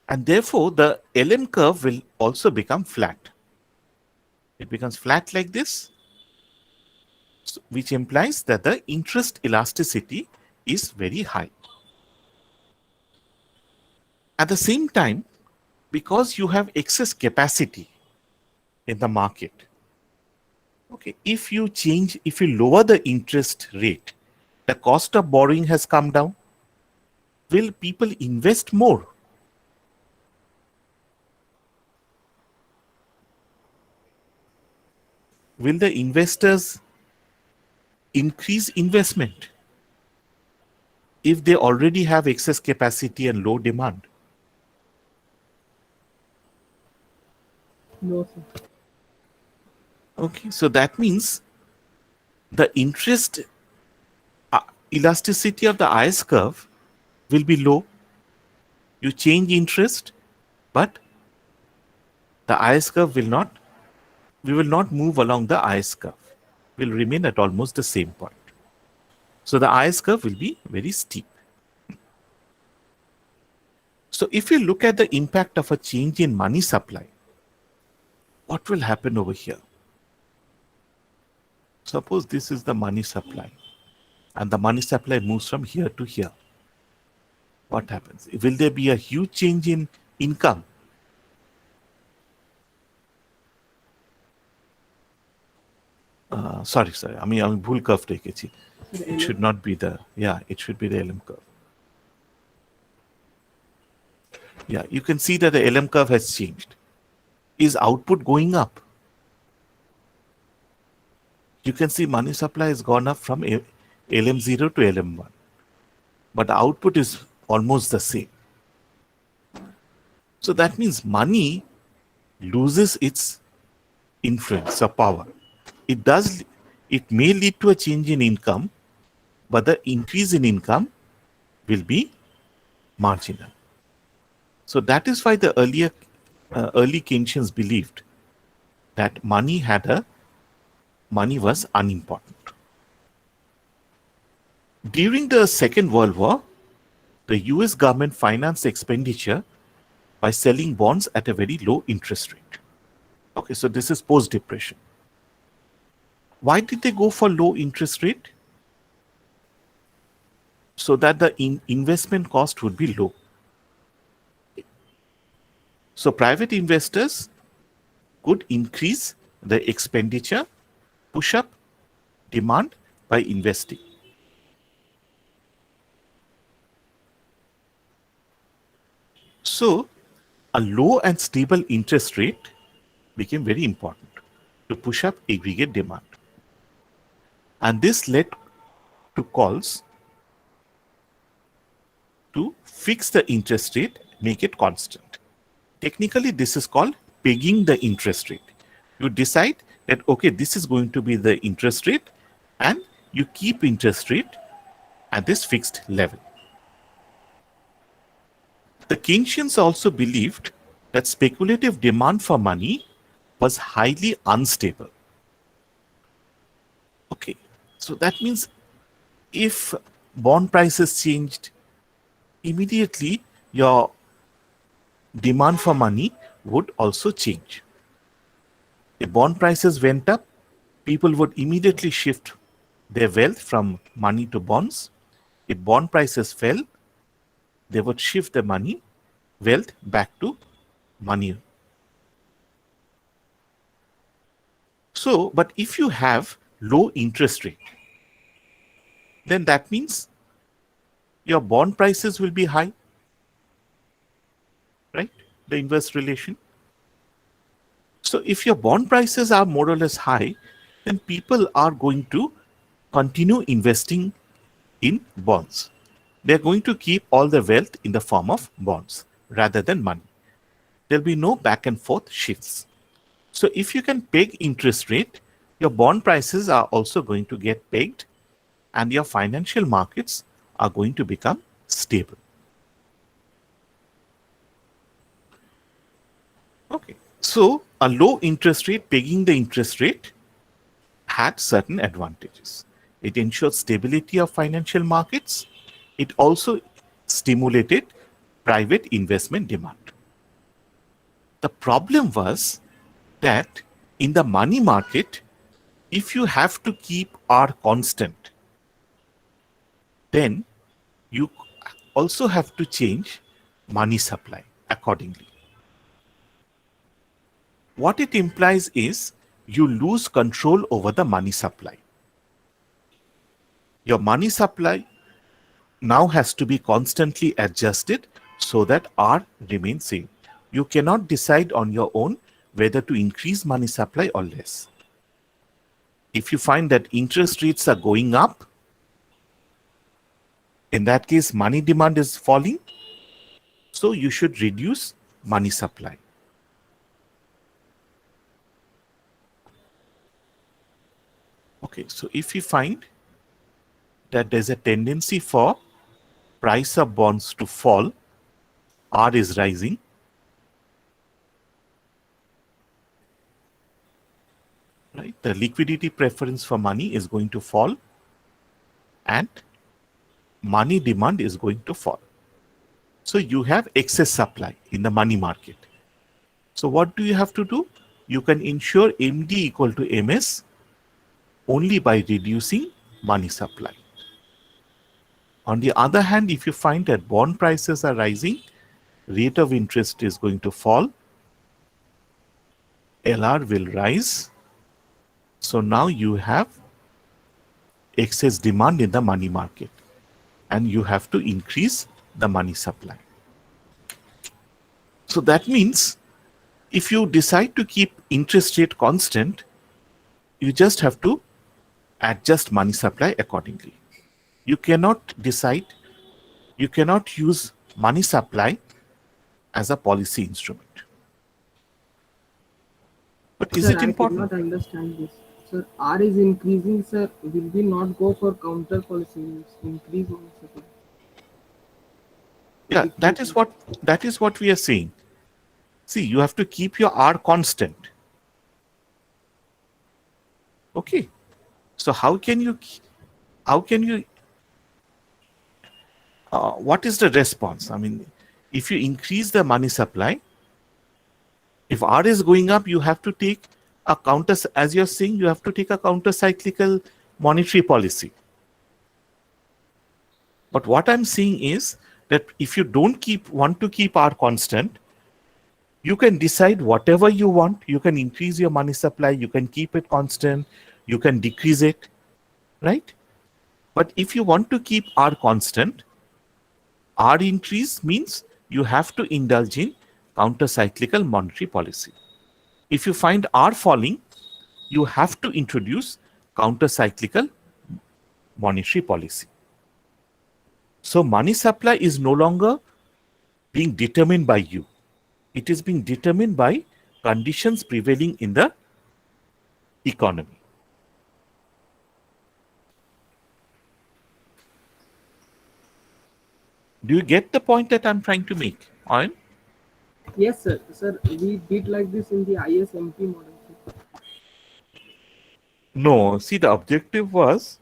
And therefore, the LM curve will also become flat. It becomes flat like this, which implies that the interest elasticity is very high. At the same time, because you have excess capacity in the market, okay, if you lower the interest rate, the cost of borrowing has come down. Will people invest more? Will the investors increase investment if they already have excess capacity and low demand? No, sir. Okay, so that means the interest elasticity of the IS curve will be low. You change interest, but the IS curve will not, we will not move along the IS curve. Will remain at almost the same point. So the IS curve will be very steep. So if you look at the impact of a change in money supply, what will happen over here? Suppose this is the money supply and the money supply moves from here to here. What happens? Will there be a huge change in income? Sorry. I mean, bhul curve dekhechi. It should not be the, it should be the LM curve. Yeah, you can see that the LM curve has changed. Is output going up? You can see money supply has gone up from LM0 to LM1. But the output is almost the same. So that means money loses its influence or power. It may lead to a change in income, but the increase in income will be marginal. So that is why the early Keynesians believed that money was unimportant. During the Second World War, the US government financed expenditure by selling bonds at a very low interest rate. Okay, so this is post-depression. Why did they go for low interest rate? So that the investment cost would be low. So private investors could increase the expenditure, push up demand by investing. So a low and stable interest rate became very important to push up aggregate demand. And this led to calls to fix the interest rate, make it constant. Technically, this is called pegging the interest rate. You decide that, okay, this is going to be the interest rate, and you keep interest rate at this fixed level. The Keynesians also believed that speculative demand for money was highly unstable. Okay, so that means if bond prices changed, immediately your demand for money would also change. If bond prices went up, people would immediately shift their wealth from money to bonds. If bond prices fell, they would shift the money, wealth back to money. So, but if you have low interest rate, then that means your bond prices will be high, right? The inverse relation. So if your bond prices are more or less high, then people are going to continue investing in bonds. They're going to keep all the wealth in the form of bonds rather than money. There'll be no back and forth shifts. So if you can peg interest rate, your bond prices are also going to get pegged, and your financial markets are going to become stable. Okay, so a low interest rate, pegging the interest rate, had certain advantages. It ensured stability of financial markets. It also stimulated private investment demand. The problem was that in the money market, if you have to keep R constant, then you also have to change money supply accordingly. What it implies is you lose control over the money supply. Your money supply now has to be constantly adjusted so that R remains same. You cannot decide on your own whether to increase money supply or less. If you find that interest rates are going up, in that case, money demand is falling, so you should reduce money supply. Okay, so if you find that there's a tendency for price of bonds to fall, R is rising, right? The liquidity preference for money is going to fall, and money demand is going to fall. So you have excess supply in the money market. So what do you have to do? You can ensure MD equal to MS only by reducing money supply. On the other hand, if you find that bond prices are rising, rate of interest is going to fall, LR will rise. So now you have excess demand in the money market, and you have to increase the money supply. So that means if you decide to keep interest rate constant, you just have to adjust money supply accordingly. You cannot decide, you cannot use money supply as a policy instrument. But is Sir, it important? I cannot understand this. Sir, R is increasing, sir. Will we not go for counter policy? Increase money supply. Yeah, that is what we are saying. See, you have to keep your R constant. Okay. So how can you what is the response? I mean, if you increase the money supply, if R is going up, you have to take a counter, as you're saying, you have to take a counter-cyclical monetary policy. But what I'm saying is that if you don't want to keep R constant, you can decide whatever you want. You can increase your money supply, you can keep it constant, you can decrease it, right? But if you want to keep R constant, R increase means you have to indulge in counter-cyclical monetary policy. If you find R falling, you have to introduce counter-cyclical monetary policy. So money supply is no longer being determined by you. It is being determined by conditions prevailing in the economy. Do you get the point that I'm trying to make, Owen? Yes, sir. Sir, we did like this in the ISMP model. Sir. No, see, the objective was,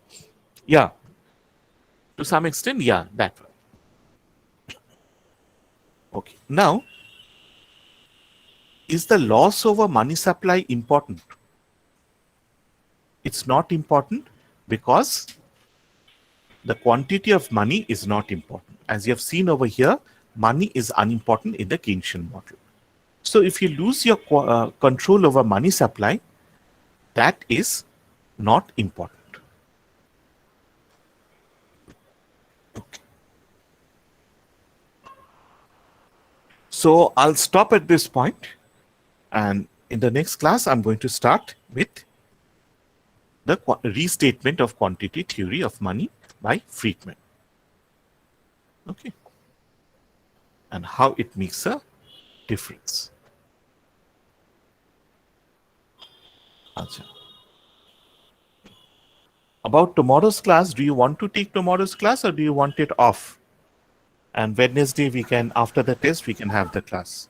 yeah, to some extent, yeah, that one. Okay, now, is the loss over money supply important? It's not important because the quantity of money is not important. As you have seen over here, money is unimportant in the Keynesian model. So if you lose your control over money supply, that is not important. Okay. So I'll stop at this point, and in the next class, I'm going to start with the restatement of quantity theory of money by Friedman. Okay. And how it makes a difference. Achha. About tomorrow's class, do you want to take tomorrow's class or do you want it off? And Wednesday we can, after the test, we can have the class.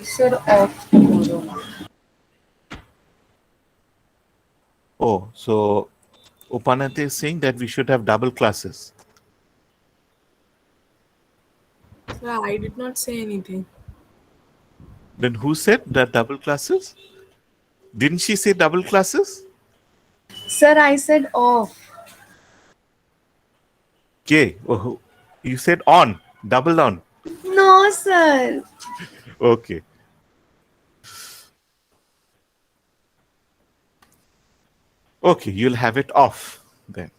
Sir, off tomorrow. Oh, so Upanate is saying that we should have double classes. Sir, I did not say anything. Then who said that double classes? Didn't she say double classes? Sir, I said off. Okay. Oh, you said on, double on. No, sir. Okay. Okay, you'll have it off then.